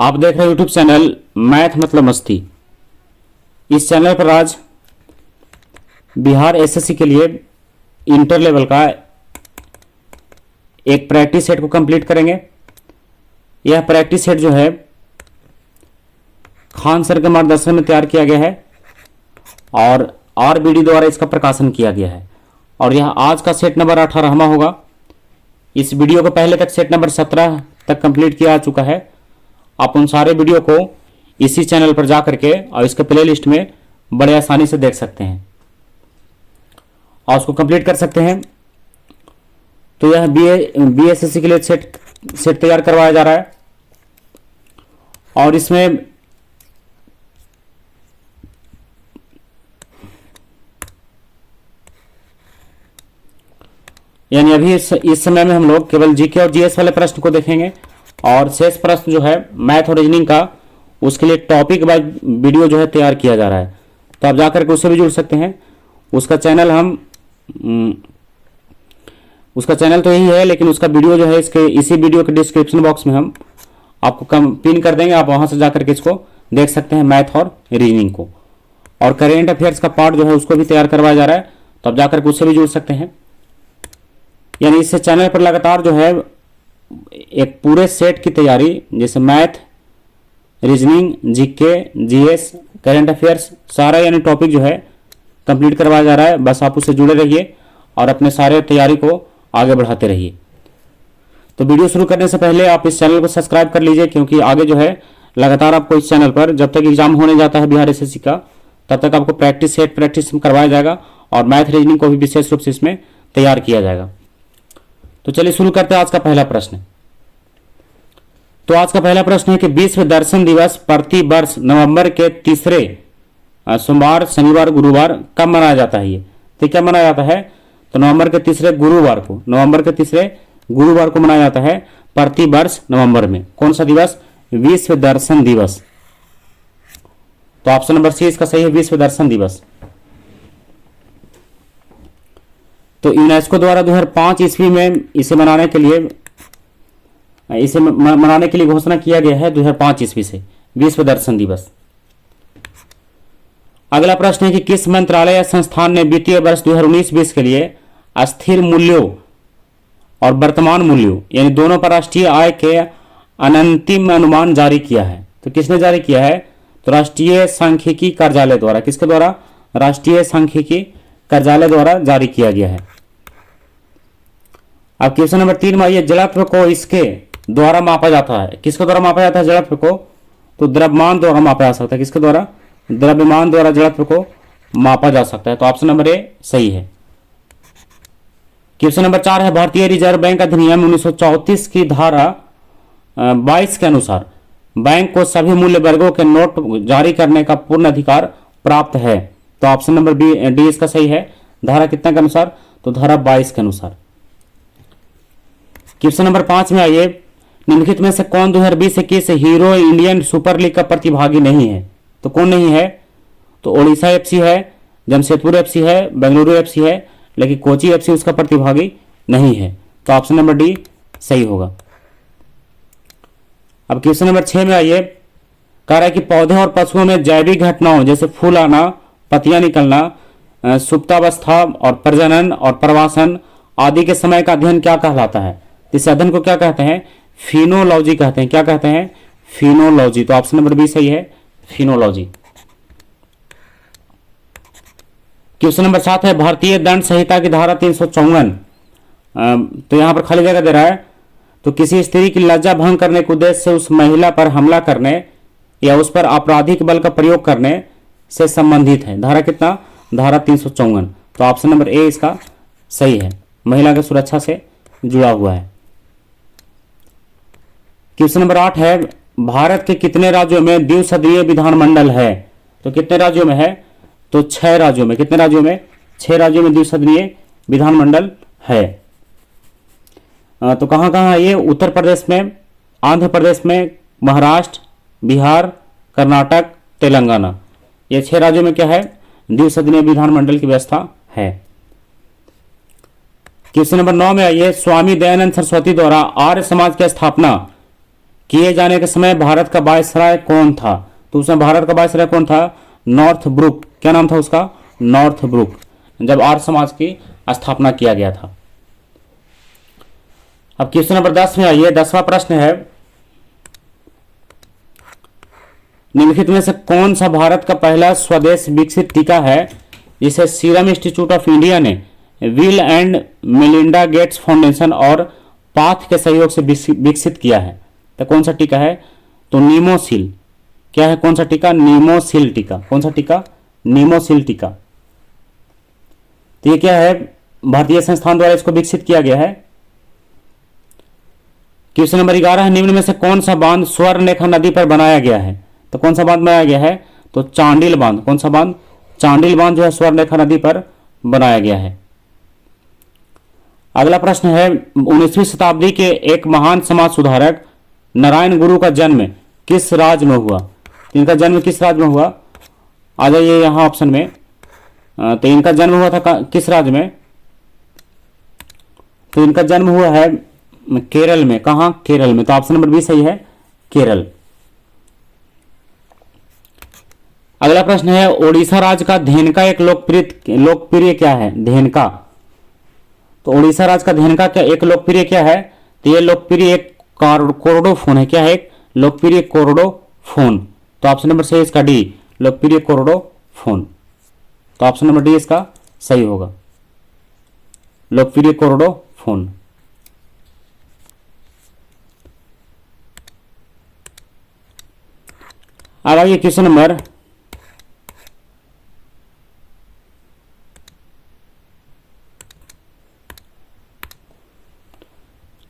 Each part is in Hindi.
आप देख रहे हैं यूट्यूब चैनल मैथ मतलब मस्ती। इस चैनल पर आज बिहार एसएससी के लिए इंटर लेवल का एक प्रैक्टिस सेट को कंप्लीट करेंगे। यह प्रैक्टिस सेट जो है खान सर के मार्गदर्शन में तैयार किया गया है और आरबीडी द्वारा इसका प्रकाशन किया गया है और यह आज का सेट नंबर 18वां होगा। इस वीडियो को पहले तक सेट नंबर 17 तक कंप्लीट किया जा चुका है। आप उन सारे वीडियो को इसी चैनल पर जा करके और इसके प्ले लिस्ट में बड़े आसानी से देख सकते हैं और उसको कंप्लीट कर सकते हैं। तो यह बीएसएससी के लिए सेट तैयार करवाया जा रहा है और इसमें यानी अभी इस समय में हम लोग केवल जीके और जीएस वाले प्रश्न को देखेंगे और शेष प्रश्न जो है मैथ और रीजनिंग का उसके लिए टॉपिक वाइज वीडियो जो है तैयार किया जा रहा है। तो आप जाकर के उससे भी जुड़ सकते हैं। उसका चैनल तो यही है, लेकिन उसका वीडियो जो है इसी वीडियो के डिस्क्रिप्शन बॉक्स में हम आपको पिन कर देंगे। आप वहां से जाकर के इसको देख सकते हैं, मैथ और रीजनिंग को। और करेंट अफेयर्स का पार्ट जो है उसको भी तैयार करवाया जा रहा है, तो आप जाकर के उससे भी जुड़ सकते हैं। यानी इस चैनल पर लगातार जो है एक पूरे सेट की तैयारी, जैसे math, reasoning, GK, GS, current affairs, सारा यानी टॉपिक जो है कंप्लीट करवाया जा रहा है। बस आप उससे जुड़े रहिए और अपने सारे तैयारी को आगे बढ़ाते रहिए। तो वीडियो शुरू करने से पहले आप इस चैनल को सब्सक्राइब कर लीजिए, क्योंकि आगे जो है लगातार आपको इस चैनल पर जब तक एग्जाम होने जाता है बिहार एसएससी का, तब तक आपको प्रैक्टिस करवाया जाएगा और मैथ रीजनिंग को भी विशेष रूप से इसमें तैयार किया जाएगा। तो चलिए शुरू करते हैं आज का पहला प्रश्न। तो आज का पहला प्रश्न है कि विश्व दर्शन दिवस प्रति वर्ष नवंबर के तीसरे सोमवार, शनिवार, गुरुवार कब मनाया जाता है। ये तो क्या मनाया जाता है? तो नवंबर के तीसरे गुरुवार को मनाया जाता है प्रति वर्ष नवंबर में। कौन सा दिवस? विश्व दर्शन दिवस। तो ऑप्शन नंबर सी इसका सही है, विश्व दर्शन दिवस। तो यूनेस्को द्वारा 2005 ईस्वी में इसे मनाने के लिए घोषणा किया गया है 2005 ईस्वी से विश्व दर्शन दिवस। अगला प्रश्न है कि किस मंत्रालय या संस्थान ने वित्तीय वर्ष 2019-20 के लिए अस्थिर मूल्यों और वर्तमान मूल्यों यानी दोनों पर राष्ट्रीय आय के अनंतिम अनुमान जारी किया है। तो किसने जारी किया है? तो राष्ट्रीय सांख्यिकी कार्यालय द्वारा। किसके द्वारा? राष्ट्रीय सांख्यिकी कार्यालय द्वारा जारी किया गया है। अब क्वेश्चन नंबर 3 में आइए, जड़त्व को इसके द्वारा मापा जाता है। किसके द्वारा मापा जाता है जड़त्व को? तो द्रव्यमान द्वारा मापा जा सकता है। किसके द्वारा? द्रव्यमान द्वारा जड़त्व को मापा जा सकता है। तो ऑप्शन नंबर ए सही है। क्वेश्चन नंबर 4 है, भारतीय रिजर्व बैंक अधिनियम 1934 की धारा 22 के अनुसार बैंक को सभी मूल्य वर्गों के नोट जारी करने का पूर्ण अधिकार प्राप्त है। तो ऑप्शन नंबर डी इसका सही है। धारा कितना के अनुसार? तो धारा 22 के अनुसार। क्वेश्चन नंबर 5 में आइए, निम्नलिखित में से कौन 2020-21 हीरो इंडियन सुपर लीग का प्रतिभागी नहीं है? तो कौन नहीं है? तो ओडिशा एफसी है, जमशेदपुर एफसी है, बेंगलुरु एफसी है, लेकिन कोची एफसी उसका प्रतिभागी नहीं है। तो ऑप्शन नंबर डी सही होगा। अब क्वेश्चन नंबर 6 में आइए, कह रहा है कि पौधे और पशुओं में जैविक घटनाओं जैसे फूल आना, पत्तियां निकलना, सुप्तावस्था और प्रजनन और प्रवासन आदि के समय का अध्ययन क्या कहलाता है? इस अध्ययन को क्या कहते हैं? फिनोलॉजी कहते हैं। क्या कहते हैं? फिनोलॉजी। तो ऑप्शन नंबर बी सही है, फिनोलॉजी। क्वेश्चन नंबर 7 है, भारतीय दंड संहिता की धारा 354 तो यहां पर खाली जगह दे रहा है। तो किसी स्त्री की लज्जा भंग करने के उद्देश्य से उस महिला पर हमला करने या उस पर आपराधिक बल का प्रयोग करने से संबंधित है। धारा कितना? धारा 354। तो ऑप्शन नंबर ए इसका सही है, महिला की सुरक्षा से जुड़ा हुआ है। क्वेश्चन नंबर 8 है, भारत के कितने राज्यों में द्विसदनीय विधानमंडल है? तो कितने राज्यों में है? तो 6 राज्यों में। कितने राज्यों में? 6 राज्यों में द्विसदनीय विधानमंडल है। तो कहां कहां है ये? उत्तर प्रदेश में, आंध्र प्रदेश में, महाराष्ट्र, बिहार, कर्नाटक, तेलंगाना। ये 6 राज्यों में क्या है? द्विसदनीय विधानमंडल की व्यवस्था है। क्वेश्चन नंबर 9 में आइए, स्वामी दयानंद सरस्वती द्वारा आर्य समाज की स्थापना किए जाने के समय भारत का वायसराय कौन था? तो उसमें भारत का वायसराय कौन था? Northbrook. क्या नाम था उसका? नॉर्थ ब्रुक, जब आर्य समाज की स्थापना किया गया था। अब क्वेश्चन नंबर 10 में आइए। 10वां प्रश्न है, निम्नलिखित में से कौन सा भारत का पहला स्वदेश विकसित टीका है जिसे सीरम इंस्टीट्यूट ऑफ इंडिया ने bill and Melinda Gates foundation और पाथ के सहयोग से विकसित किया है? तो कौन सा टीका है? तो नीमोसिल। क्या है? कौन सा टीका? नीमोसिल टीका। कौन सा टीका? नीमोसिल टीका। तो ये क्या है? भारतीय संस्थान द्वारा इसको विकसित किया गया है। क्वेश्चन नंबर 11 है, निम्न में से कौन सा बांध स्वर्णरेखा नदी पर बनाया गया है? तो कौन सा बांध बनाया गया है? तो चांडिल बांध। कौन सा बांध? चांडिल बांध जो है स्वर्णरेखा नदी पर बनाया गया है। अगला प्रश्न है, 19वीं शताब्दी के एक महान समाज सुधारक नारायण गुरु का जन्म किस राज्य में हुआ? इनका जन्म किस राज्य में हुआ? आ जाइए यहाँ ऑप्शन में। तो इनका जन्म हुआ था किस राज्य में? तो इनका जन्म हुआ है केरल में। कहां? केरल में। तो ऑप्शन नंबर बी सही है, केरल। अगला प्रश्न है, ओडिशा राज्य का धेनुका एक लोकप्रिय क्या है? धेनुका। तो ओडिशा राज्य का धेनुका क्या एक लोकप्रिय क्या है? तो ये लोकप्रिय एक कोरडोफोन है। क्या है? एक लोकप्रिय कोरडोफोन। तो ऑप्शन नंबर सही है इसका डी, लोकप्रिय कोरडोफोन। तो ऑप्शन नंबर डी इसका सही होगा, लोकप्रिय कोरडोफोन। अब आइए क्वेश्चन नंबर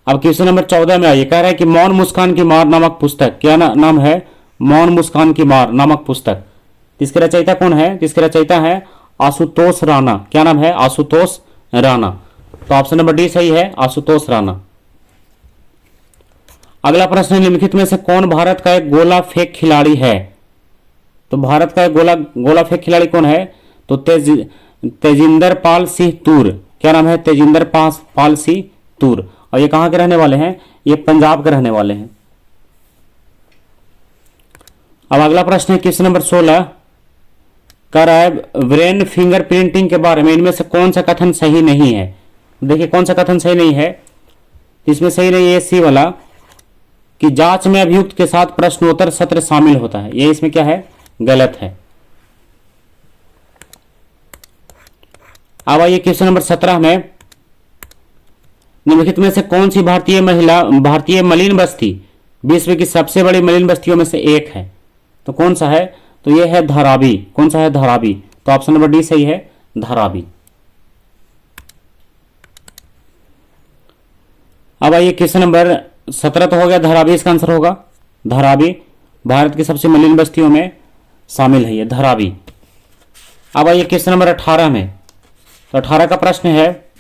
अब क्वेश्चन नंबर 14 में आइए। कह रहा है कि मौन मुस्कान की मार नामक पुस्तक, क्या नाम है? मौन मुस्कान की मार नामक पुस्तक। इसके रचयिता कौन है? इसके रचयिता है आशुतोष राणा। क्या नाम है? आशुतोष राणा। तो ऑप्शन नंबर डी सही है, आशुतोष राणा। अगला प्रश्न है, निम्नलिखित में से कौन भारत का एक गोला फेंक खिलाड़ी है? तो भारत का एक गोला फेंक खिलाड़ी कौन है? तो तेजिंदर पाल सिंह तूर। क्या नाम है? तेजिंदर पाल सिंह तूर। और ये कहां के रहने वाले हैं? ये पंजाब के रहने वाले हैं। अब अगला प्रश्न है क्वेश्चन नंबर 16, कह रहा है ब्रेन फिंगर प्रिंटिंग के बारे में इनमें से कौन सा कथन सही नहीं है? देखिए कौन सा कथन सही नहीं है। इसमें सही नहीं है सी वाला, कि जांच में अभियुक्त के साथ प्रश्नोत्तर सत्र शामिल होता है। ये इसमें क्या है? गलत है। अब आइए क्वेश्चन नंबर 17 में, निम्नलिखित में से कौन सी भारतीय मलिन बस्ती विश्व की सबसे बड़ी मलिन बस्तियों में से एक है? तो कौन सा है? तो यह है धारावी। कौन सा है? धारावी। तो ऑप्शन नंबर डी सही है, धारावी। अब आइए क्वेश्चन नंबर 17 तो हो गया, धारावी इसका आंसर होगा। धारावी भारत की सबसे मलिन बस्तियों में शामिल है ये धारावी। अब आइए क्वेश्चन नंबर 18 में। तो 18 का प्रश्न है,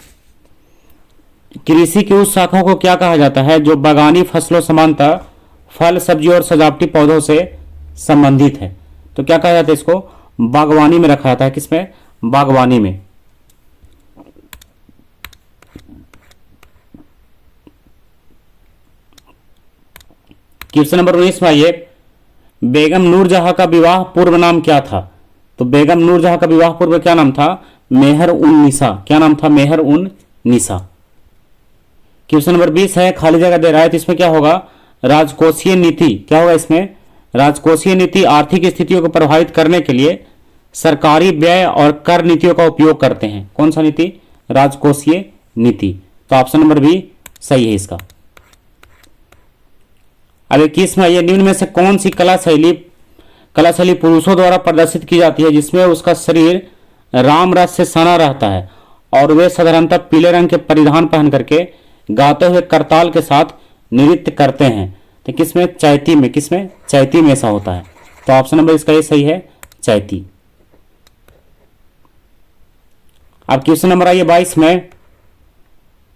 कृषि की उस शाखा को क्या कहा जाता है जो बागानी फसलों समानता फल सब्जी और सजावटी पौधों से संबंधित है? तो क्या कहा जाता है इसको? बागवानी में रखा जाता है। किसमें? बागवानी में। क्वेश्चन नंबर 19 में आइए, बेगम नूरजहां का विवाह पूर्व नाम क्या था? तो बेगम नूरजहां का विवाह पूर्व क्या नाम था? मेहर उन निसा। क्या नाम था? मेहर उन निसा। क्वेश्चन नंबर 20 है, खाली जगह दे रहा है, तो इसमें क्या होगा? राजकोषीय नीति। क्या होगा इसमें? राजकोषीय नीति आर्थिक स्थितियों को प्रभावित करने के लिए सरकारी व्यय और कर नीतियों का उपयोग करते हैं। कौन सा नीति? राजकोषीय नीति। तो ऑप्शन नंबर बी सही है इसका। अब 21 में आइए, निम्न में से कौन सी कला शैली पुरुषों द्वारा प्रदर्शित की जाती है जिसमें उसका शरीर राम रस से सना रहता है और वे साधारणतः पीले रंग के परिधान पहन करके गाते हुए करताल के साथ नृत्य करते हैं? तो किसमें? चैती में। किसमें? चैती में ऐसा होता है। तो ऑप्शन नंबर इसका ये सही है, चैती। अब क्वेश्चन नंबर आइए 22 में।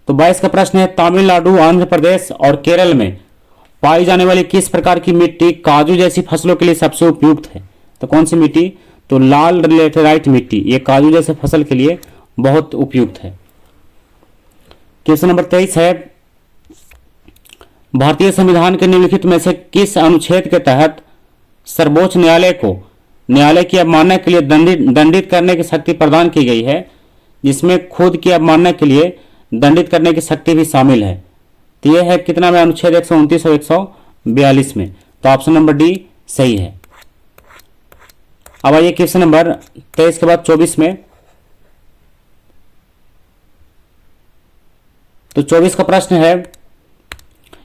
तो 22 का प्रश्न है, तमिलनाडु, आंध्र प्रदेश और केरल में पाई जाने वाली किस प्रकार की मिट्टी काजू जैसी फसलों के लिए सबसे उपयुक्त है? तो कौन सी मिट्टी? तो लाल लेटेराइट मिट्टी। ये काजू जैसे फसल के लिए बहुत उपयुक्त है। क्वेश्चन नंबर 23 है, भारतीय संविधान के निम्नलिखित में से किस अनुच्छेद के तहत सर्वोच्च न्यायालय को न्यायालय की अवमानना के लिए दंडित करने की शक्ति प्रदान की गई है, जिसमें खुद की अवमानना के लिए दंडित करने की शक्ति भी शामिल है? तो यह है कितना में अनुच्छेद 129 और 142 में। तो ऑप्शन नंबर डी सही है। अब आइए क्वेश्चन नंबर 23 के बाद 24 में। तो 24 का प्रश्न है,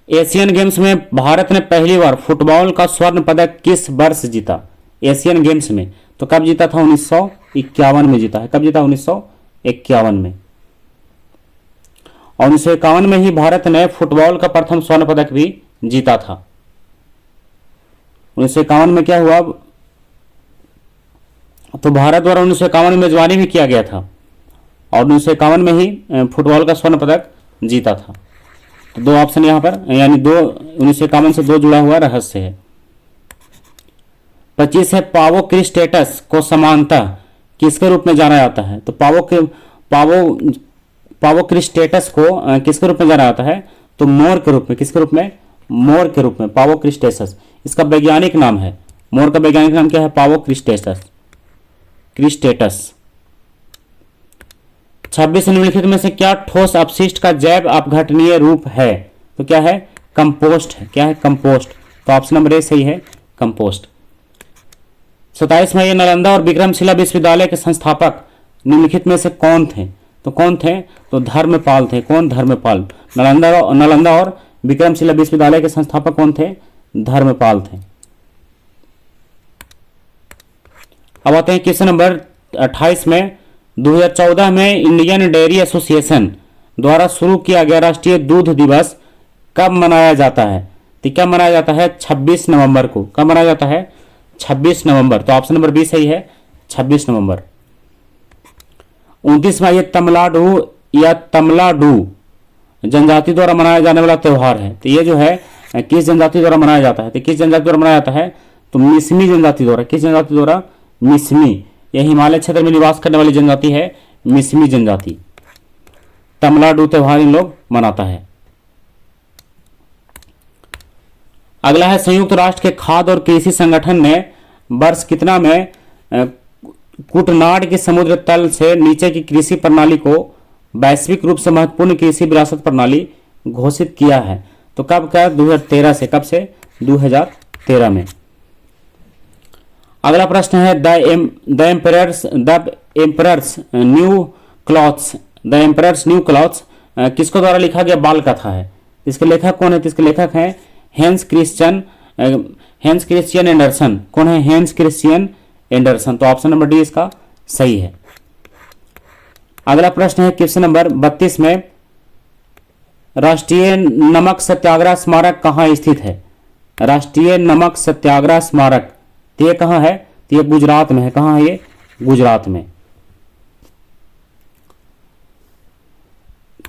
एशियन गेम्स में भारत ने पहली बार फुटबॉल का स्वर्ण पदक किस वर्ष जीता? एशियन गेम्स में तो कब जीता था? 1951 में जीता है। कब जीता? 1951 में। और 1951 में ही भारत ने फुटबॉल का प्रथम स्वर्ण पदक भी जीता था। 1951 में क्या हुआ? तो भारत द्वारा 1951 में मेजबानी भी किया गया था और 1951 में ही फुटबॉल का स्वर्ण पदक जीता था। तो दो ऑप्शन यहां पर, यानी 1951 से 2 जुड़ा हुआ रहस्य है। 25 है, पावोक्रिस्टेटस को समानतः किसके रूप में जाना जाता है? तो पावोक्रिस्टेटस को किसके रूप में जाना जाता है? तो मोर के रूप में। किसके रूप में? मोर के रूप में, पावोक्रिस्टेटस। इसका वैज्ञानिक नाम है, मोर का वैज्ञानिक नाम क्या है? पावोक्रिस्टेटस। 26 निम्नलिखित में से क्या ठोस अपशिष्ट का जैव अपघटनीय रूप है? तो क्या है? कंपोस्ट है। क्या है? कंपोस्ट। तो ऑप्शन नंबर ए सही है, कंपोस्ट। 27 में ये नालंदा और विक्रमशिला विश्वविद्यालय के संस्थापक निम्नलिखित में से कौन थे? तो कौन थे? तो धर्मपाल थे। कौन? धर्मपाल। नालंदा और विक्रमशिला विश्वविद्यालय के संस्थापक कौन थे? धर्मपाल थे। अब आते हैं क्वेश्चन नंबर 28 में। 2014 में इंडियन डेयरी एसोसिएशन द्वारा शुरू किया गया राष्ट्रीय दूध दिवस कब मनाया जाता है? तो कब मनाया जाता है? 26 नवंबर को। कब मनाया जाता है? 26 नवंबर। तो ऑप्शन नंबर बी सही है, 26 नवंबर। 29 में ये तमिलनाडु या तमिलनाडु जनजाति द्वारा मनाया जाने वाला त्योहार है। तो ये जो है किस जनजाति द्वारा मनाया जाता है? तो किस जनजाति द्वारा मनाया जाता है? तो मिसमी जनजाति द्वारा। किस जनजाति द्वारा? मिसमी। यह हिमालय क्षेत्र में निवास करने वाली जनजाति है, मिसमी जनजाति। तमिलनाडु त्योहार इन लोग मनाता है। अगला है, संयुक्त राष्ट्र के खाद्य और कृषि संगठन ने वर्ष कितना में कुटनाड के समुद्र तल से नीचे की कृषि प्रणाली को वैश्विक रूप से महत्वपूर्ण कृषि विरासत प्रणाली घोषित किया है? तो कब का? 2013 से। कब से? 2013 में। अगला प्रश्न है, द एम्परर्स न्यू क्लॉथ्स किसको द्वारा लिखा गया बाल कथा है? इसके लेखक कौन है? इसके लेखक हैं हेंस क्रिश्चियन एंडरसन। कौन है? Hence Christian Anderson. तो ऑप्शन नंबर डी इसका सही है। अगला प्रश्न है क्वेश्चन नंबर 32 में, राष्ट्रीय नमक सत्याग्रह स्मारक कहाँ स्थित है? राष्ट्रीय नमक सत्याग्रह स्मारक तो ये कहाँ है? तो ये गुजरात में है। कहाँ है ये? गुजरात में।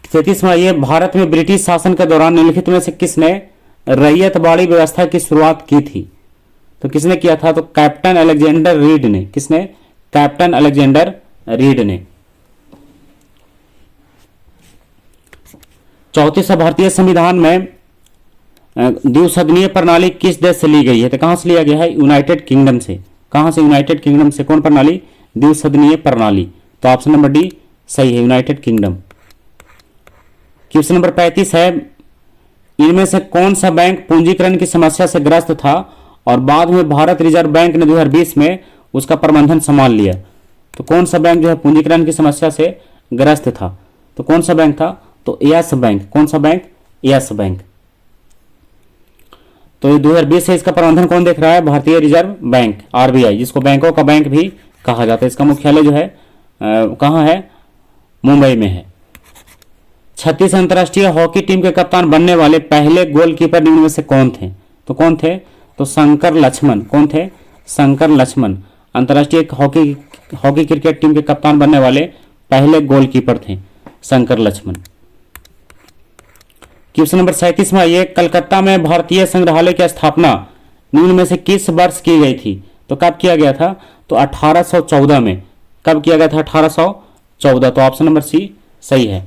33 में ये, भारत में ब्रिटिश शासन के दौरान निम्नलिखित में से किसने रैयतवाड़ी व्यवस्था की शुरुआत की थी? तो किसने किया था? तो कैप्टन अलेक्जेंडर रीड ने। किसने? कैप्टन अलेक्जेंडर रीड ने। 34 भारतीय संविधान में द्विसदनीय प्रणाली किस देश से ली गई है? तो कहां से लिया गया है? यूनाइटेड किंगडम से। कहां से? यूनाइटेड किंगडम से। कौन प्रणाली? द्विसदनीय प्रणाली। तो ऑप्शन नंबर डी सही है, यूनाइटेड किंगडम। क्वेश्चन नंबर 35 है, इनमें से कौन सा बैंक पूंजीकरण की समस्या से ग्रस्त था और बाद में भारत रिजर्व बैंक ने 2020 में उसका प्रबंधन संभाल लिया? तो कौन सा बैंक जो है पूंजीकरण की समस्या से ग्रस्त था? तो कौन सा बैंक था? तो यस बैंक। कौन सा बैंक? Yes bank. तो ये 2020 से इसका प्रबंधन कौन देख रहा है? भारतीय रिजर्व बैंक, आरबीआई, जिसको बैंकों का बैंक भी कहा जाता है। इसका मुख्यालय जो है कहाँ है? मुंबई में है। 36 अंतर्राष्ट्रीय हॉकी टीम के कप्तान बनने वाले पहले गोलकीपर निम्न में से कौन थे? तो कौन थे? तो शंकर लक्ष्मण। कौन थे? शंकर लक्ष्मण अंतर्राष्ट्रीय हॉकी क्रिकेट टीम के कप्तान बनने वाले पहले गोलकीपर थे, शंकर लक्ष्मण। क्वेश्चन नंबर 37 में आइए, कलकत्ता में भारतीय संग्रहालय की स्थापना निम्न में से किस वर्ष की गई थी? तो कब किया गया था? तो 1814 में। कब किया गया था? 1814। तो ऑप्शन नंबर सी सही है।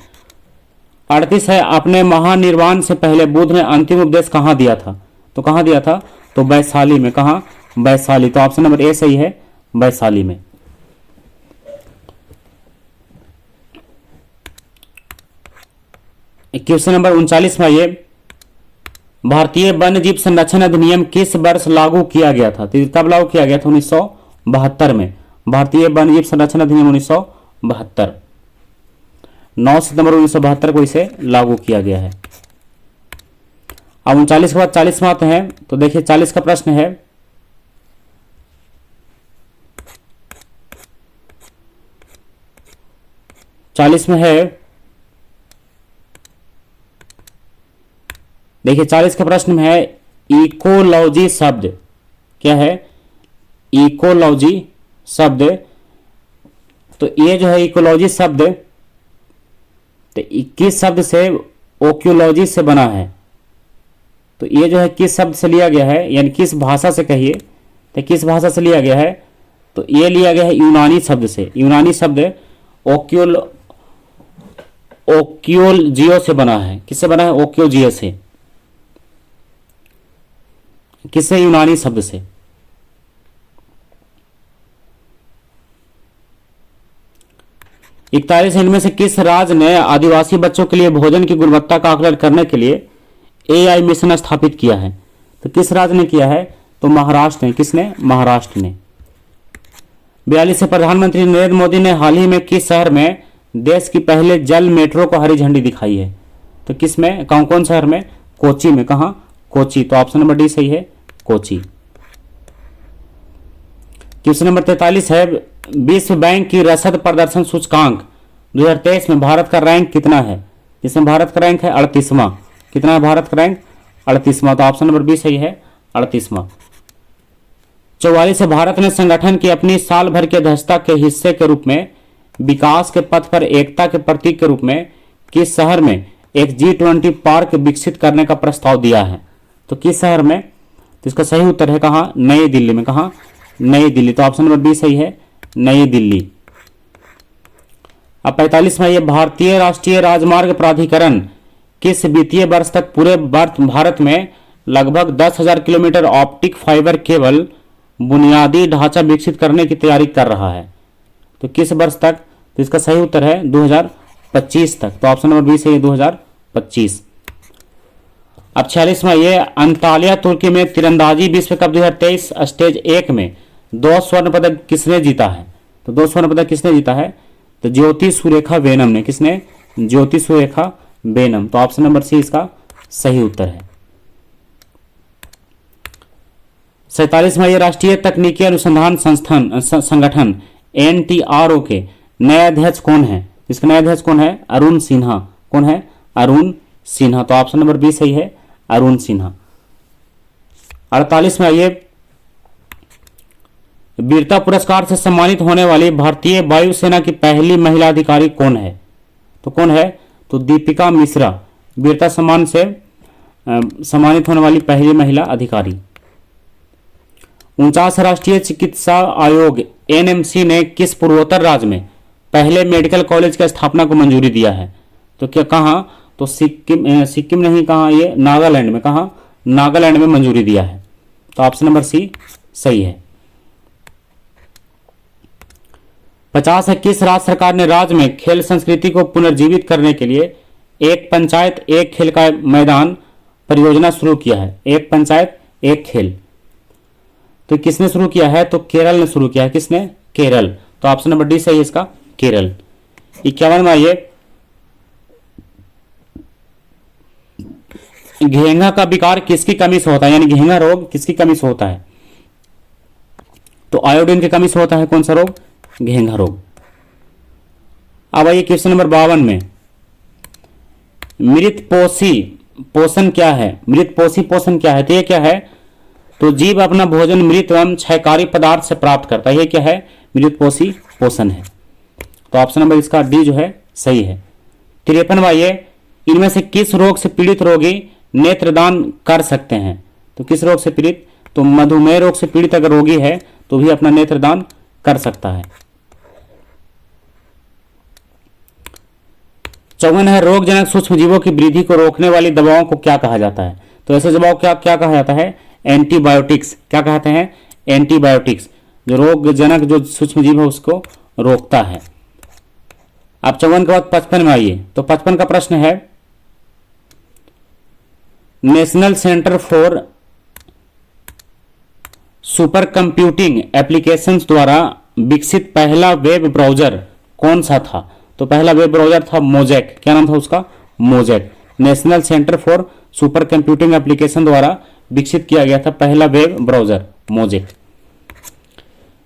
38 है, अपने महानिर्वाण से पहले बुद्ध ने अंतिम उपदेश कहाँ दिया था? तो कहाँ दिया था? तो वैशाली में। कहाँ? वैशाली। तो ऑप्शन नंबर ए सही है, वैशाली में। क्वेश्चन नंबर 39 में ये, भारतीय वन्य जीव संरक्षण अधिनियम किस वर्ष लागू किया गया था? तो कब लागू किया गया था? 1972 में। भारतीय वन्य जीव संरक्षण अधिनियम 1972, 9 सितंबर 1972 को इसे लागू किया गया है। अब 39 के बाद 40 में आते हैं। तो देखिए 40 का प्रश्न है, देखिए 40 का प्रश्न में है, इकोलॉजी शब्द क्या है? इकोलॉजी शब्द। तो ये जो है इकोलॉजी शब्द, तो किस शब्द से? ओक्योलॉजी से बना है। तो ये जो है किस शब्द से लिया गया है, यानी किस भाषा से कहिए, तो किस भाषा से लिया गया है? तो ये लिया गया है यूनानी शब्द से। यूनानी शब्द ओक्योलजियो से बना है। किससे बना है? ओक्योलजियो से। किससे? यूनानी शब्द से। इकतालीस इनमें से किस राज्य ने आदिवासी बच्चों के लिए भोजन की गुणवत्ता का आकलन करने के लिए एआई मिशन स्थापित किया है? तो किस राज्य ने किया है? तो महाराष्ट्र ने। किसने? महाराष्ट्र ने। 42 से प्रधानमंत्री नरेंद्र मोदी ने हाल ही में किस शहर में देश की पहले जल मेट्रो को हरी झंडी दिखाई है? तो किस में? कौन शहर में? कोची में। कहां? कोची। तो ऑप्शन नंबर डी सही है, कोची। क्वेश्चन नंबर 43 है, विश्व बैंक की रसद प्रदर्शन सूचकांक 2023 में भारत का रैंक कितना है? इसमें भारत का रैंक है 38वां। कितना है भारत का रैंक? 38वां। तो ऑप्शन नंबर बी सही है, 38वां। 44 से भारत ने संगठन की अपनी साल भर की अध्यक्षता के हिस्से के रूप में विकास के पथ पर एकता के प्रतीक के रूप में किस शहर में एक G20 पार्क विकसित करने का प्रस्ताव दिया है? तो किस शहर में? तो इसका सही उत्तर है कहां? नई दिल्ली में। कहां? नई दिल्ली। तो ऑप्शन नंबर बी सही है, नई दिल्ली। अब 45 में, ये भारतीय राष्ट्रीय राजमार्ग प्राधिकरण किस वित्तीय वर्ष तक पूरे भारत में लगभग 10,000 किलोमीटर ऑप्टिक फाइबर केबल बुनियादी ढांचा विकसित करने की तैयारी कर रहा है? तो किस वर्ष तक? तो इसका सही उत्तर है 2025 तक। तो ऑप्शन नंबर बी सही है, 2025। अब 46 में, ये अंतालिया तुर्की में तीरंदाजी विश्व कप 2023 स्टेज 1 में 2 स्वर्ण पदक किसने जीता है? तो 2 स्वर्ण पदक किसने जीता है? तो ज्योति सुरेखा वेनम ने। किसने? ज्योति सुरेखा वेनम। तो ऑप्शन नंबर सी इसका सही उत्तर है। 47 में, ये राष्ट्रीय तकनीकी अनुसंधान संगठन NTRO के नए अध्यक्ष कौन है? इसका नया अध्यक्ष कौन है? अरुण सिन्हा। कौन है? अरुण सिन्हा। तो ऑप्शन नंबर बी सही है, अरुण सिन्हा। 48 में, ये वीरता पुरस्कार से सम्मानित होने वाली भारतीय वायुसेना की पहली महिला अधिकारी कौन है? तो कौन है? तो दीपिका मिश्रा, वीरता सम्मान से सम्मानित होने वाली पहली महिला अधिकारी। 49 राष्ट्रीय चिकित्सा आयोग NMC ने किस पूर्वोत्तर राज्य में पहले मेडिकल कॉलेज की स्थापना को मंजूरी दिया है? तो क्या कहां? तो सिक्किम नहीं, कहां? ये नागालैंड में। कहां? नागालैंड में मंजूरी दिया है। तो ऑप्शन नंबर सी सही है। 50 है, किस राज्य सरकार ने राज्य में खेल संस्कृति को पुनर्जीवित करने के लिए एक पंचायत एक खेल का मैदान परियोजना शुरू किया है? एक पंचायत एक खेल, तो किसने शुरू किया है? तो केरल ने शुरू किया है। किसने? केरल। तो ऑप्शन नंबर डी सही है इसका, केरल। 51 में, ये घेंघा का विकार किसकी कमी से होता है? यानी घेंघा रोग किसकी कमी से होता है? तो आयोडीन की कमी से होता है। कौन सा रोग? घेंघा रोग। अब आइए क्वेश्चन नंबर 52 में, मृतपोषी पोषण क्या है? मृतपोषी पोषण क्या है? तो ये क्या है? तो जीव अपना भोजन मृत एवं क्षयकारी पदार्थ से प्राप्त करता है। ये क्या है? मृतपोषी पोषण है। तो ऑप्शन नंबर इसका डी जो है सही है। 53वां, ये इनमें से किस रोग से पीड़ित रोगी नेत्रदान कर सकते हैं? तो किस रोग से पीड़ित? तो मधुमेह रोग से पीड़ित अगर रोगी है तो भी अपना नेत्रदान कर सकता है। 54 है, रोगजनक सूक्ष्मजीवों की वृद्धि को रोकने वाली दवाओं को क्या कहा जाता है? तो ऐसे दवाओं क्या क्या कहा जाता है? एंटीबायोटिक्स। क्या कहते हैं? एंटीबायोटिक्स। जो रोगजनक जो सूक्ष्मजीव है उसको रोकता है। अब 54 के बाद 55 में आइए। तो 55 का प्रश्न है, national centre for super computing applications द्वारा विकसित पहला वेब ब्राउजर कौन सा था? तो पहला वेब ब्राउजर था मोजैक। क्या नाम था उसका? Mosaic. National centre for super computing application द्वारा विकसित किया गया था पहला वेब ब्राउजर मोजैक।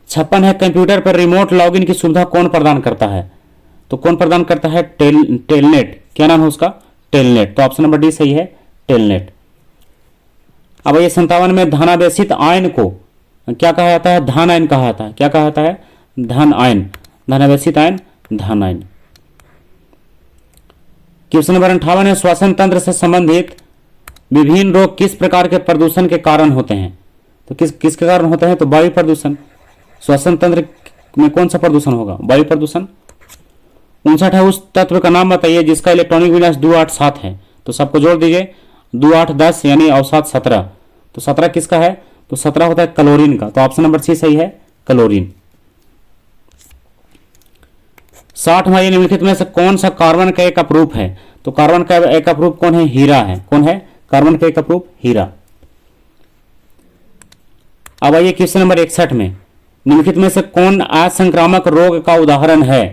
56 है, कंप्यूटर पर रिमोट लॉगिन की सुविधा कौन प्रदान करता है? तो कौन प्रदान करता है? टेलनेट। क्या नाम है उसका? टेलनेट। तो ऑप्शन नंबर डी सही है, टेलनेट। अब ये 57 में धनावेशित आयन को क्या कहा जाता है? धन आयन कहा जाता है। क्या कहा जाता है? धन आयन। धनावेशित आयन धन आयन। क्वेश्चन नंबर 58 है, श्वसन तंत्र से संबंधित विभिन्न रोग किस प्रकार के प्रदूषण के कारण होते हैं? तो किसके कारण होते हैं? तो वायु प्रदूषण। श्वसन तंत्र में कौन सा प्रदूषण होगा? वायु प्रदूषण। 59 है, उस तत्व का नाम बताइए जिसका इलेक्ट्रॉनिक विन्यास 2 8 7 है। तो सबको जोड़ दीजिए, 2 8 10 यानी और 7 17। तो 17 किसका है? तो 17 होता है क्लोरीन का। तो ऑप्शन नंबर सी सही है, क्लोरीन। 60 में निम्नलिखित में से कौन सा कार्बन का एक अपरूप है? तो कार्बन का एक अपरूप कौन है? हीरा है। कौन है? कार्बन का एक अपरूप हीरा। अब आइए क्वेश्चन नंबर 61 में, निम्नलिखित में से कौन असंक्रामक रोग का उदाहरण है?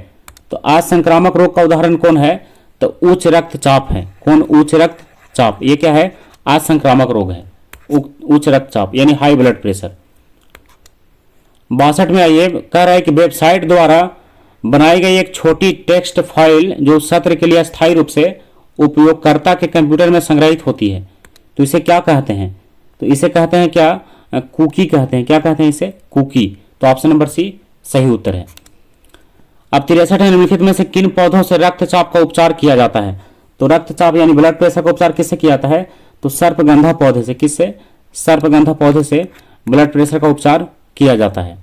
तो असंक्रामक रोग का उदाहरण कौन है? तो उच्च रक्तचाप है। कौन? उच्च रक्तचाप। ये क्या है? असंक्रामक रोग है, उच्च रक्तचाप यानी हाई ब्लड प्रेशर। 62 में आइए, कह रहा है कि वेबसाइट द्वारा बनाई गई एक छोटी टेक्स्ट फाइल जो सत्र के लिए अस्थायी रूप से उपयोगकर्ता के कंप्यूटर में संग्रहित होती है, तो इसे क्या कहते हैं? तो इसे कहते हैं क्या? कुकी कहते हैं। क्या कहते हैं इसे? कुकी। तो ऑप्शन नंबर सी सही उत्तर है। अब 63 है, निम्नलिखित में से किन पौधों से रक्तचाप का उपचार किया जाता है? तो रक्तचाप यानी ब्लड प्रेशर का उपचार किससे किया जाता है? तो सर्पगंधा पौधे से। किससे? सर्पगंधा पौधे से ब्लड प्रेशर का उपचार किया जाता है।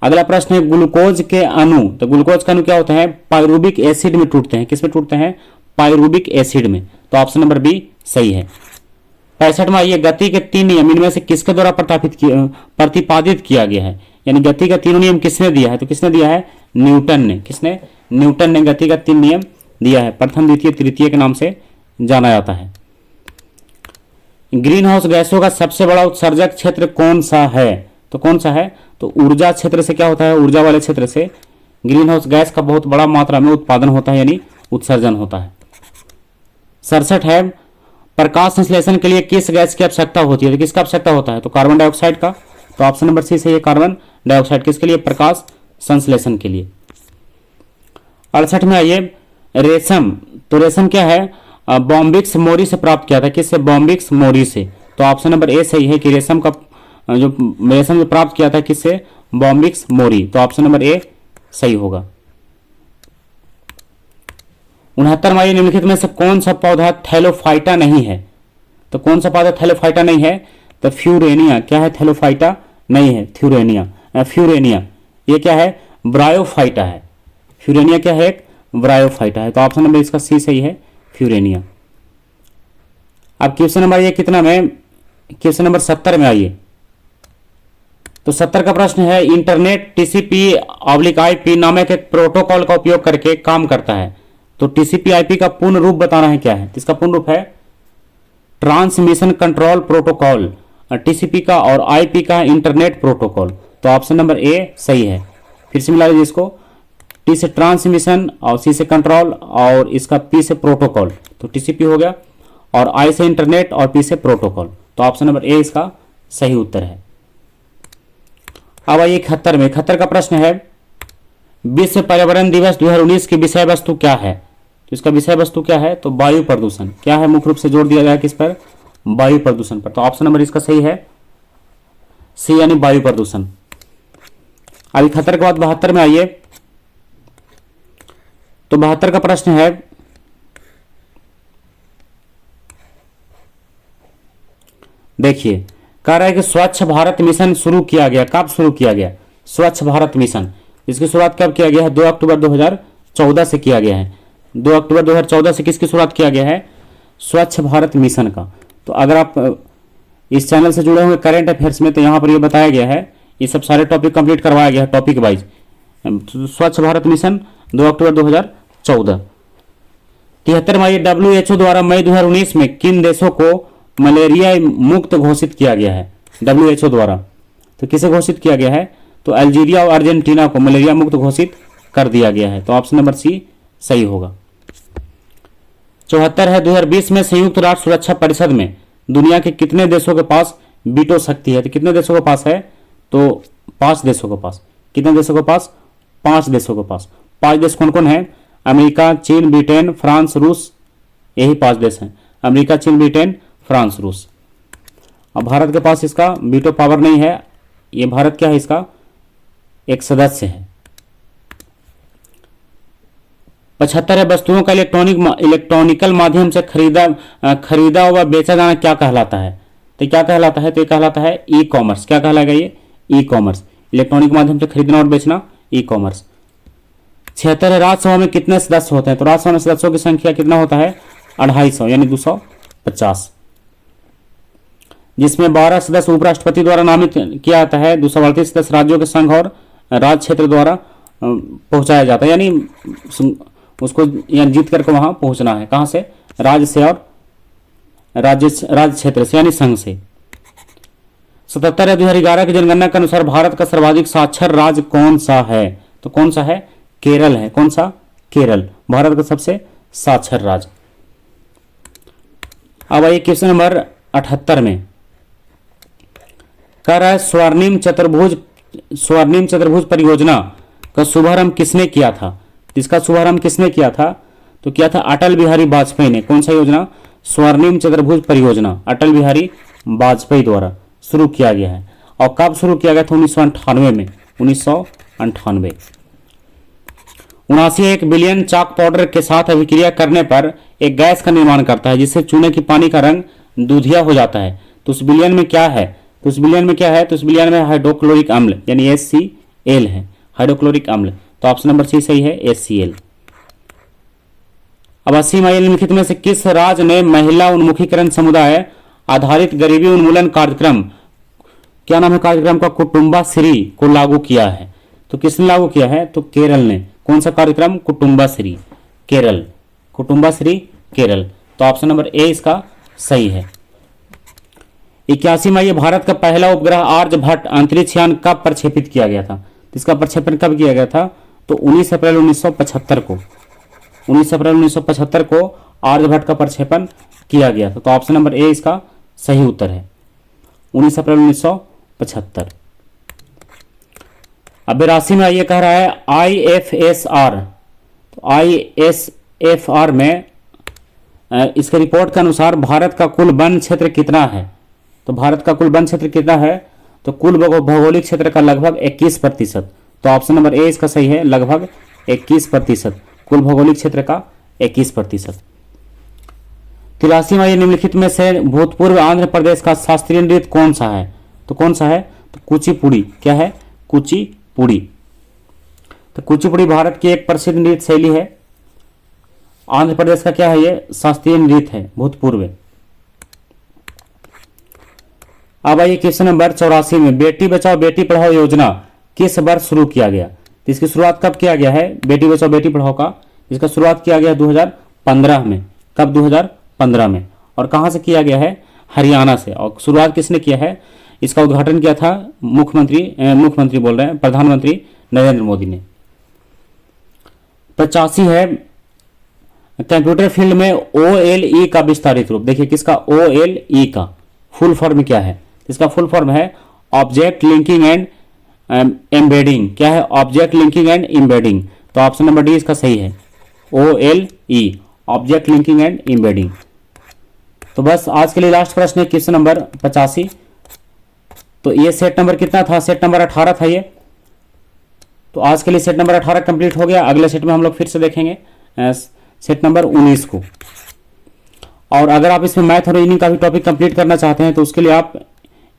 अगला प्रश्न है, ग्लूकोज के अणु। तो ग्लूकोज के अणु क्या होते हैं? पायरुबिक एसिड में टूटते हैं। किसमें टूटते हैं? पायरुबिक एसिड में। तो ऑप्शन नंबर बी सही है। 65 में आइए, गति के 3 नियम इनमें से किसके द्वारा प्रतिपादित किया गया है? यानी गति का 3 नियम किसने दिया है? तो किसने दिया है? न्यूटन ने। किसने? न्यूटन ने गति का 3 नियम दिया है। प्रथम, द्वितीय, तृतीय के नाम से जाना जाता है। ग्रीन हाउस गैसों का सबसे बड़ा उत्सर्जक क्षेत्र कौन सा है? तो कौन सा है? तो ऊर्जा क्षेत्र से क्या होता है? ऊर्जा वाले क्षेत्र से ग्रीन हाउस गैस का बहुत बड़ा मात्रा में उत्पादन होता है यानी उत्सर्जन होता है। 67 है, प्रकाश संश्लेषण के लिए किस गैस की आवश्यकता होती है? तो किसका आवश्यकता होता है? तो कार्बन डाइऑक्साइड का। तो ऑप्शन नंबर सी सही है, कार्बन डाइऑक्साइड। किसके लिए? प्रकाश संश्लेषण के लिए। 68 में आइए, रेशम। तो रेशम क्या है? बॉम्बिक्स मोरी से प्राप्त किया था। किससे? बॉम्बिक्स मोरी से। तो ऑप्शन नंबर ए सही है कि रेशम जो प्राप्त किया था किससे? बॉम्बिक्स मोरी। तो ऑप्शन नंबर ए सही होगा। 69 में आइए, निम्नलिखित में से कौन सा पौधा थैलोफाइटा नहीं है? तो कौन सा पौधा थैलोफाइटा नहीं है? तो फ्यूरेनिया। क्या है? थैलोफाइटा नहीं है, फ्यूरेनिया। ये क्या है? ब्रायोफाइटा है। फ्यूरेनिया क्या है? एक ब्रायोफाइटा है। तो ऑप्शन नंबर इसका सी सही है, फ्यूरेनिया। अब क्वेश्चन नंबर ये कितना में? क्वेश्चन नंबर 70 में आइए। तो 70 का प्रश्न है, इंटरनेट TCP/IP नामक एक प्रोटोकॉल का उपयोग करके काम करता है। तो TCP/IP का पूर्ण रूप बताना है क्या है? इसका पूर्ण रूप है ट्रांसमिशन कंट्रोल प्रोटोकॉल। TCP का और IP का इंटरनेट प्रोटोकॉल। तो ऑप्शन नंबर ए सही है। फिर से मिला लीजिए इसको, T से ट्रांसमिशन और C से कंट्रोल और इसका P से प्रोटोकॉल। तो TCP हो गया, और I से इंटरनेट और P से प्रोटोकॉल। तो ऑप्शन नंबर ए इसका सही उत्तर है। अब आइए 71 में। 71 का प्रश्न है, विश्व पर्यावरण दिवस 2019 की विषय वस्तु क्या है? तो इसका विषय वस्तु क्या है? तो वायु प्रदूषण। क्या है? मुख्य रूप से जोर दिया गया किस पर? वायु प्रदूषण पर। तो ऑप्शन नंबर इसका सही है, सी यानी वायु प्रदूषण। अभी 71 के बाद 72 में आइए। तो 72 का प्रश्न है, देखिए, कह रहा है कि स्वच्छ भारत मिशन शुरू किया गया। कब शुरू किया गया? स्वच्छ भारत मिशन। इसकी शुरुआत कब किया गया है? 2 अक्टूबर 2014 से किया गया है। 2 अक्टूबर 2014 से किसकी शुरुआत किया गया है? स्वच्छ भारत मिशन का। तो अगर आप इस चैनल से जुड़े हुए करंट अफेयर्स में, तो यहाँ पर ये बताया गया है, ये सब सारे टॉपिक कंप्लीट करवाया गया है टॉपिक वाइज। स्वच्छ भारत मिशन 2 अक्टूबर 2014। 73वां ये WHO द्वारा मई 2019 में किन देशों को मलेरिया मुक्त घोषित किया गया है? WHO द्वारा तो किसे घोषित किया गया है? तो अल्जीरिया और अर्जेंटीना को मलेरिया मुक्त घोषित कर दिया गया है। तो ऑप्शन नंबर सी सही होगा। 74 है 2020 में संयुक्त राष्ट्र सुरक्षा परिषद में दुनिया के कितने देशों के पास वीटो शक्ति है? तो कितने देशों के पास है? तो 5 देशों के पास। कितने देशों के पास? 5 देशों के पास। 5 देश कौन कौन है? अमेरिका, चीन, ब्रिटेन, फ्रांस, रूस, यही 5 देश हैं। अमेरिका, चीन, ब्रिटेन, फ्रांस, रूस। अब भारत के पास इसका वीटो पावर नहीं है। ये भारत क्या है? इसका एक सदस्य है। 75 है वस्तुओं का इलेक्ट्रॉनिकल माध्यम से खरीदा व बेचा जाना क्या कहलाता है? तो क्या कहलाता है? तो ये कहलाता है ई कॉमर्स। क्या कहलाएगा ये? E commerce. इलेक्ट्रॉनिक माध्यम से खरीदना और बेचना, ई कॉमर्स। 76 है राज्यसभा में कितने सदस्य होते हैं? तो राज्यसभा में सदस्यों की संख्या कितना होता है? 250 यानी 250, जिसमें 12 सदस्य उपराष्ट्रपति द्वारा नामित किया जाता है। 238 सदस्य राज्यों के संघ और राज्य क्षेत्र द्वारा पहुंचाया जाता है, यानी उसको यानी जीत करके वहां पहुंचना है। कहां से? राज्य से और राज्य क्षेत्र से यानी संघ से। 77 है 2011 की जनगणना के अनुसार भारत का सर्वाधिक साक्षर राज्य कौन सा है? तो कौन सा है? केरल है। कौन सा? केरल, भारत का सबसे साक्षर राज्य। अब आइए क्वेश्चन नंबर 78 में कह रहा है स्वर्णिम चतुर्भुज परियोजना का शुभारंभ किसने किया था? इसका शुभारंभ किसने किया था? तो किया था अटल बिहारी वाजपेयी ने। कौन सा योजना? स्वर्णिम चतुर्भुज परियोजना अटल बिहारी वाजपेयी द्वारा शुरू किया गया है। और कब शुरू किया गया था? 1998 में। 1998। 79 1 बिलियन चाक पाउडर के साथ अभिक्रिया करने पर एक गैस का निर्माण करता है जिससे चूने की पानी का रंग दूधिया हो जाता है। तो उस बिलियन में क्या है? तो उस बिलियन में हाइड्रोक्लोरिक अम्ल यानी HCl है, हाइड्रोक्लोरिक अम्ल। तो ऑप्शन नंबर सी सही है, HCl। अब 80वां निम्नलिखित में से किस राज्य ने महिला उन्मुखीकरण समुदाय आधारित गरीबी उन्मूलन कार्यक्रम, क्या नाम है कार्यक्रम का? कुटुंबाश्री को लागू किया है। तो किसने लागू किया है? तो केरल ने। कौन सा कार्यक्रम? कुटुंबाश्री, केरल, कुटुंबाश्री, केरल। तो ऑप्शन नंबर ए इसका सही है। 81वां ये भारत का पहला उपग्रह आर्यभट्ट अंतरिक्ष यान कब प्रक्षेपित किया गया था? इसका प्रक्षेपण कब किया गया था? तो 19 अप्रैल 1975 को। 19 अप्रैल 1975 को आर्यभट्ट का प्रक्षेपण किया गया था। तो ऑप्शन नंबर ए इसका सही उत्तर है, 19 अप्रैल 1975। अब 82 में ये कह रहा है IFSR। तो ISFR में इसके रिपोर्ट के अनुसार भारत का कुल वन क्षेत्र कितना है? तो भारत का कुल वन क्षेत्र कितना है? तो कुल भौगोलिक क्षेत्र का लगभग 21%। तो ऑप्शन नंबर ए इसका सही है, लगभग 21%, कुल भौगोलिक क्षेत्र का 21%। 83वां ये निम्नलिखित में से भूतपूर्व आंध्र प्रदेश का शास्त्रीय नृत्य कौन सा है? तो कौन सा है? तो कुचिपुड़ी। क्या है? कुचिपुड़ी। तो कुचिपुड़ी भारत की एक प्रसिद्ध नृत्य शैली है। आंध्र प्रदेश का क्या है? ये शास्त्रीय नृत्य है, भूतपूर्व। अब आइए क्वेश्चन नंबर 84 में बेटी बचाओ बेटी पढ़ाओ योजना किस वर्ष शुरू किया गया? इसकी शुरुआत कब किया गया है? बेटी बचाओ बेटी पढ़ाओ का इसका शुरुआत किया गया 2015 में। कब? 2015 में। और कहां से किया गया है? हरियाणा से। और शुरुआत किसने किया है? इसका उद्घाटन किया था मुख्यमंत्री बोल रहे हैं, प्रधानमंत्री नरेंद्र मोदी ने। 85 है कंप्यूटर फील्ड में OLE का विस्तारित रूप। देखिए किसका? OLE का फुल फॉर्म क्या है? इसका फुल फॉर्म है ऑब्जेक्ट लिंकिंग एंड एम्बेडिंग। क्या है? Object linking and embedding. तो ऑप्शन नंबर डी इसका सही है, OLE, object linking and embedding. तो बस आज के लिए लास्ट प्रश्न है क्वेश्चन नंबर 85। तो ये सेट नंबर कितना था? सेट नंबर 18 था ये। तो आज के लिए सेट नंबर 18 कंप्लीट हो गया। अगले सेट में हम लोग फिर से देखेंगे सेट नंबर 19 को। और अगर आप इसमें मैथ और रीजनिंग का भी टॉपिक कंप्लीट करना चाहते हैं तो उसके लिए आप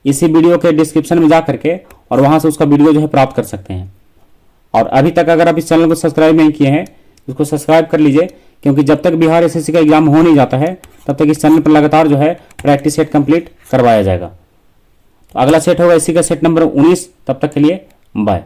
इसी वीडियो के डिस्क्रिप्शन में जा करके और वहां से उसका वीडियो जो है प्राप्त कर सकते हैं। और अभी तक अगर आप इस चैनल को सब्सक्राइब नहीं किए हैं उसको सब्सक्राइब कर लीजिए, क्योंकि जब तक बिहार एसएससी का एग्जाम हो नहीं जाता है तब तक इस चैनल पर लगातार जो है प्रैक्टिस सेट कंप्लीट करवाया जाएगा। तो अगला सेट होगा इसी का सेट नंबर 19। तब तक के लिए बाय।